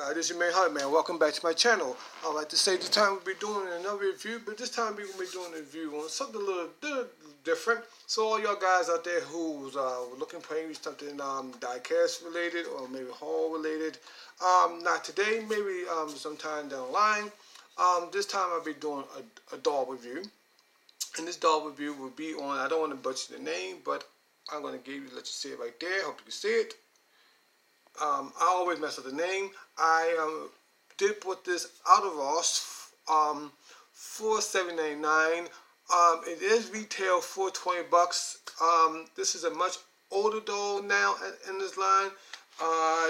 This is your man Hunter, man. Welcome back to my channel. I'd like to say this time we'll be doing another review, but this time we're going to be doing a review on something a little different. So all y'all guys out there who's looking for maybe something diecast related or maybe haul related, not today, maybe sometime down the line. This time I'll be doing a doll review. And this doll review will be on, I don't want to butcher the name, but I'm going to let you see it right there. Hope you can see it. I always mess up the name. I did put this out of Ross for $7.99. It is retail for $20. This is a much older doll now in this line.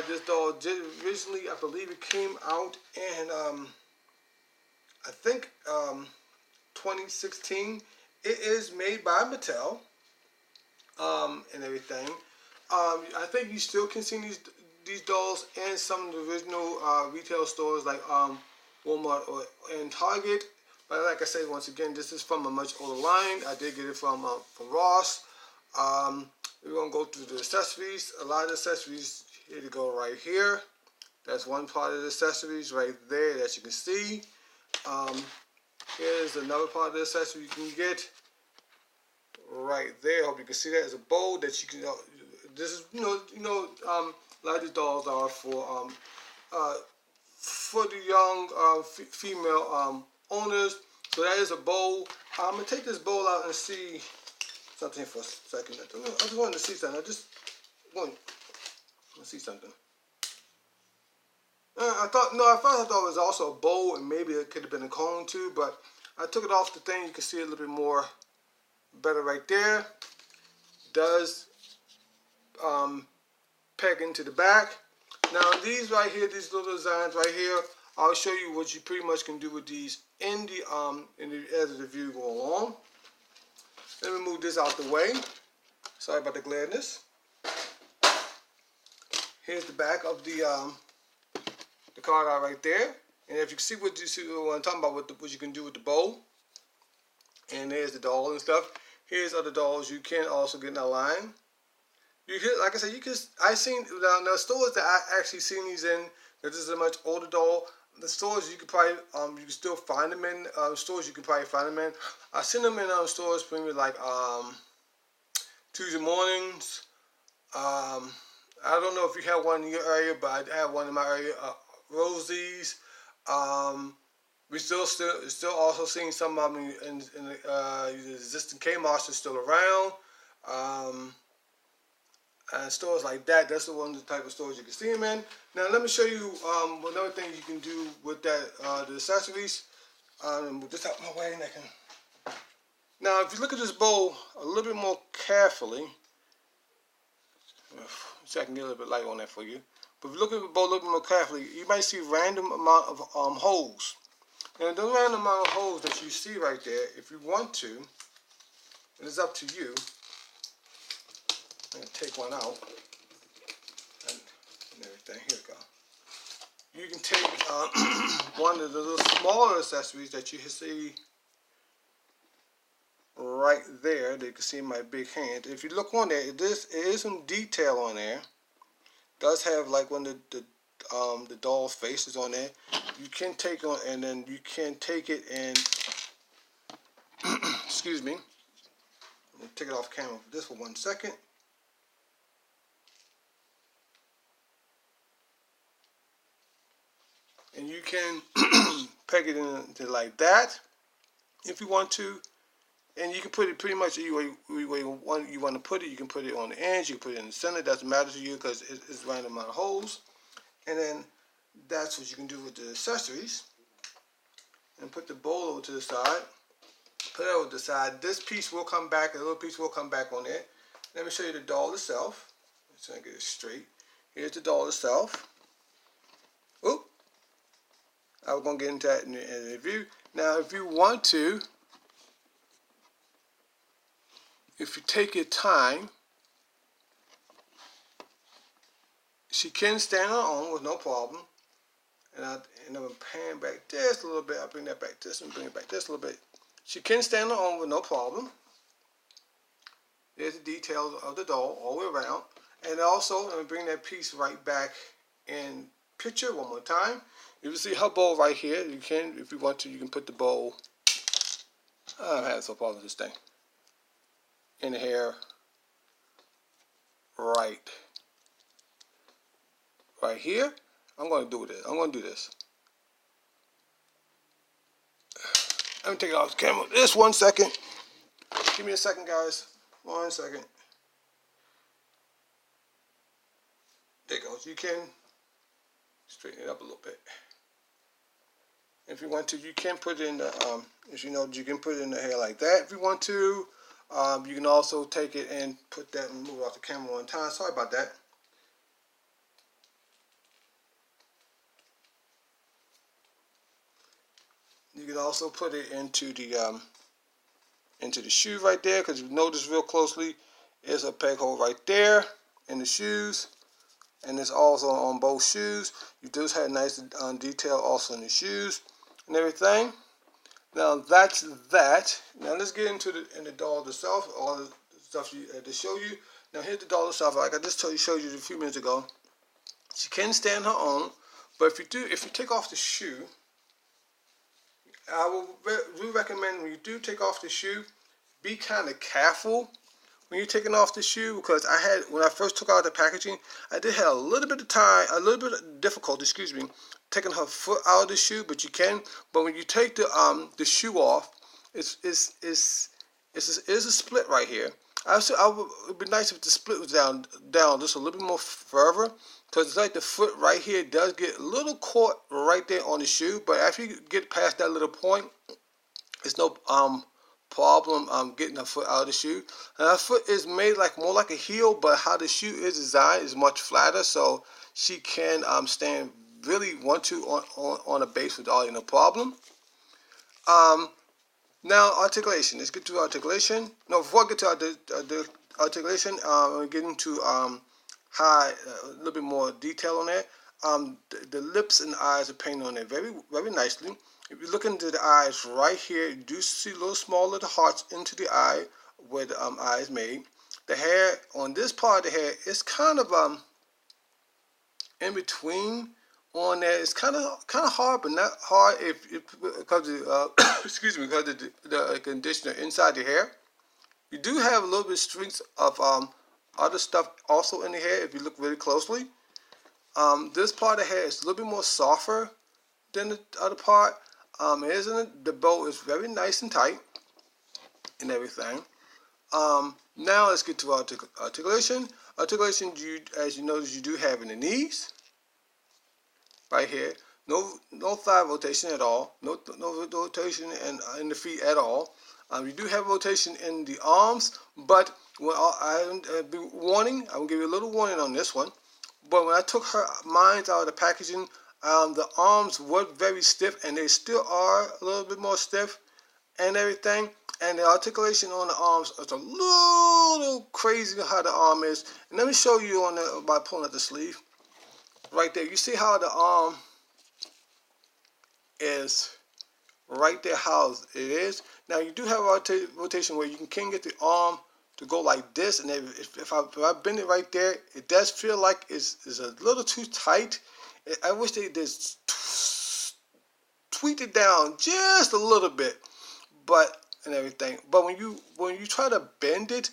This doll did originally, I believe it came out in I think 2016. It is made by Mattel and everything. I think you still can see these dolls in some of the original retail stores like Walmart and Target. But like I said, once again, this is from a much older line. I did get it from Ross. We're going to go through the accessories. A lot of the accessories, here to go right here. That's one part of the accessories right there that you can see. Here's another part of the accessory you can get right there. Hope you can see that. It's a bowl that you can. This is a lot of these dolls are for the young female owners. So that is a bowl. I'm gonna take this bowl out and see something for a second. I just wanted to see something. I just want to see something. At first I thought it was also a bowl, and maybe it could have been a cone too. But I took it off the thing. You can see a little bit more better right there. Does peg into the back. Now these right here, these little designs right here, I'll show you what you pretty much can do with these as the review go along. Let me move this out the way. Sorry about the glareness. Here's the back of the card out right there, and if you can see what I'm talking about, what you can do with the bowl. And there's the doll and stuff. Here's other dolls you can also get in the line. You can, like I said, I seen the stores that I actually seen these in. This is a much older doll. The stores you could probably you can still find them in. Stores you can probably find them in. I seen them in stores maybe like Tuesday mornings. I don't know if you have one in your area, but I have one in my area. Rosie's. We still also seeing some of them in the existing Kmart's are still around. And stores like that, that's the type of stores you can see them in. Now let me show you another thing you can do with that, the accessories. With this out of my way, and I can. Now if you look at this bowl a little bit more carefully, so I can get a little bit light on that for you. But if you look at the bowl a little bit more carefully, you might see random amount of holes. And the random amount of holes that you see right there, if you want to, and it's up to you. I'm going to take one out and everything. Here we go. You can take one of the little smaller accessories that you see right there. That you can see in my big hand. If you look on there, it is some detail on there. It does have like one of the doll's faces on there. You can take on, and then you can take it and excuse me. I'm going to take it off camera for this for 1 second. And you can peg it into like that if you want to. And you can put it pretty much any way you want to put it. You can put it on the ends, you can put it in the center. It doesn't matter to you because it's a random amount of holes. And then that's what you can do with the accessories. And put the bowl over to the side. Put it over to the side. This piece will come back, a little piece will come back on there. Let me show you the doll itself. Let's try to get it straight. Here's the doll itself. Oop. I was going to get into that in the review. Now, if you want to, if you take your time, she can stand on her own with no problem. And I'm going to pan back just a little bit. I'll bring that back this and bring it back just a little bit. She can stand on her own with no problem. There's the details of the doll all the way around. And also, I'm going to bring that piece right back in picture one more time. You can see her bowl right here. You can, if you want to, you can put the bowl. I'm having some problem with this thing. In the hair, right here. I'm going to do this. I'm going to do this. Let me take it off the camera. Just 1 second. Give me a second, guys. 1 second. There it goes. You can straighten it up a little bit. If you want to, you can put it in the, as you know, you can put it in the hair like that if you want to. You can also take it and put that and move it off the camera 1 time. Sorry about that. You can also put it into the shoe right there, because if you notice real closely, there's a peg hole right there in the shoes, and it's also on both shoes. You do have nice detail also in the shoes and everything. Now that's that. Now let's get into the doll itself, all the stuff to show you. Now here's the doll itself. Like I just showed you a few minutes ago. She can stand her own, but if you take off the shoe, I do recommend when you do take off the shoe, be kind of careful when you're taking off the shoe, because when I first took out the packaging, I did have a little bit of difficulty, taking her foot out of the shoe, but you can. But when you take the shoe off, it's a split right here. It'd be nice if the split was down just a little bit more further, because it's like the foot right here does get a little caught right there on the shoe. But after you get past that little point, it's no problem getting her foot out of the shoe. And her foot is made more like a heel, but how the shoe is designed is much flatter, so she can stand really on a base without no problem. Now articulation. Let's get to articulation. No, before I get to articulation, I'm getting to a little bit more detail on that. The lips and eyes are painted on there very, very nicely. If you look into the eyes right here, you do see little small little hearts into the eye where the eye is made. The hair on this part of the hair is kind of in between on there. It's kind of hard, but not hard because of because of the conditioner inside the hair. You do have a little bit of streaks of other stuff also in the hair if you look really closely. This part of the hair is a little bit more softer than the other part. The bow is very nice and tight and everything. Now let's get to articulation. Articulation, as you notice, you do have in the knees, right here. No thigh rotation at all. No rotation in the feet at all. You do have rotation in the arms, but when I'm gonna give you a little warning on this one. But when I took mine out of the packaging, the arms were very stiff, and they still are a little bit more stiff and everything. And the articulation on the arms is a little crazy how the arm is. And let me show you by pulling at the sleeve. Right there, you see how the arm is right there, how it is. Now you do have rotation where you can get the arm to go like this, and if I bend it right there, it does feel like it's a little too tight. I wish they just tweaked it down just a little bit, and everything. But when you try to bend it,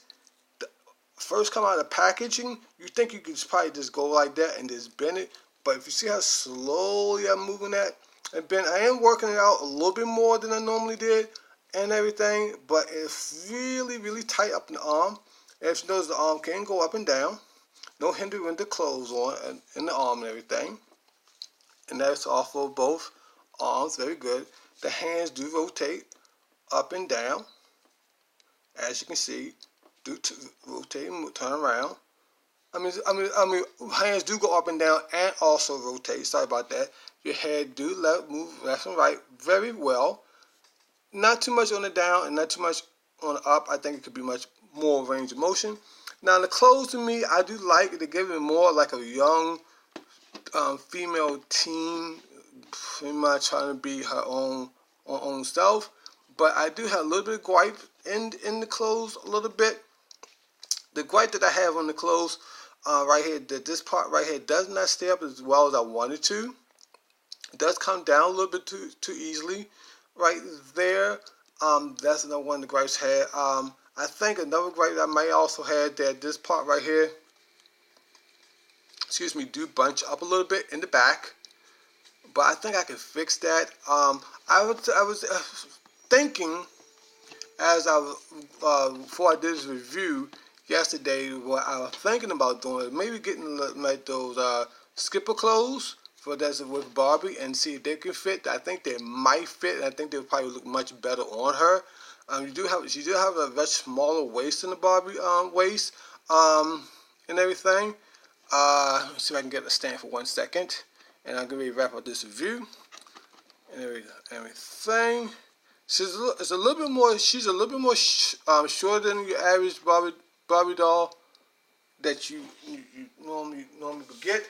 first come out of the packaging, you think you could probably just go like that and just bend it. But if you see how slowly I'm moving that and bend, I am working it out a little bit more than I normally did and everything. But it's really, really tight up in the arm. As you notice, the arm can go up and down. No hindering the clothes on in the arm and everything. And that's all for both arms. Very good. The hands do rotate up and down, as you can see. Do rotate and turn around. I mean, hands do go up and down and also rotate. Sorry about that. Your head do move left and right very well. Not too much on the down and not too much on the up. I think it could be much more range of motion. Now the clothes, to me, I do like it. They give it more like a young female teen, pretty much trying to be her own self. But I do have a little bit of gripe in the clothes, a little bit. The gripe that I have on the clothes, right here, that this part right here does not stay up as well as I wanted to. It does come down a little bit too easily right there. That's another one the gripes had. I think another gripe I might also had that this part right here, excuse me, do bunch up a little bit in the back. But I think I can fix that. I was thinking as I was, before I did this review yesterday, what I was thinking about doing is maybe getting like those skipper clothes for that's with Barbie and see if they can fit. I think they might fit. I think they'll probably look much better on her. She do have a much smaller waist than the Barbie waist and everything. Let's see if I can get a stand for 1 second, and I'm gonna wrap up this review and everything. She's a little bit more. She's a little bit more shorter than your average Barbie doll that you normally get.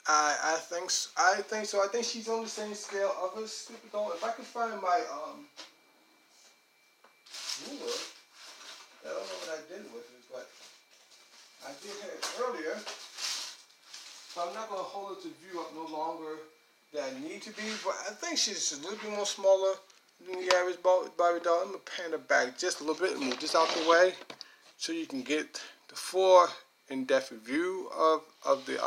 I think so. I think she's on the same scale of a stupid doll. If I can find my ruler, I don't know what I did with it, but I did have it earlier. So I'm not gonna hold the view up no longer than I need to be. But I think she's a little bit more smaller than the average Barbie doll. I'm gonna pan her back just a little bit and move this out the way so you can get the full in-depth review of the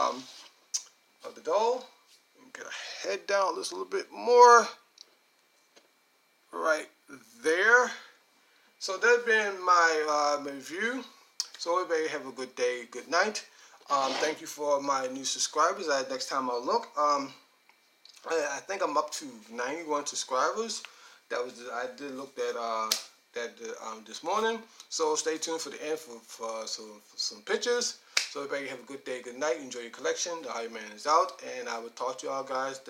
doll. Get her head down just a little bit more right there. So that's been my review. So everybody have a good day, good night. Thank you for my new subscribers. Next time I'll look. I think I'm up to 91 subscribers. I did look at this morning. So stay tuned for the end for some pictures. So everybody have a good day, good night. Enjoy your collection. The Holly Man is out, and I will talk to y'all guys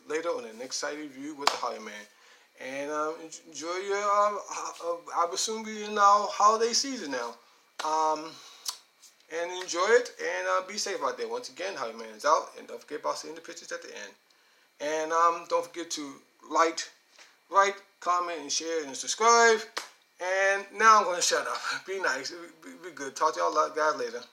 later on the next site review with the Holly Man. And enjoy your. I will soon be in our holiday season now. And enjoy it, and be safe out there. Once again, Holly Man is out, and don't forget about seeing the pictures at the end. And don't forget to like, comment, and share, and subscribe. And now I'm going to shut up. Be nice. Be good. Talk to y'all guys later.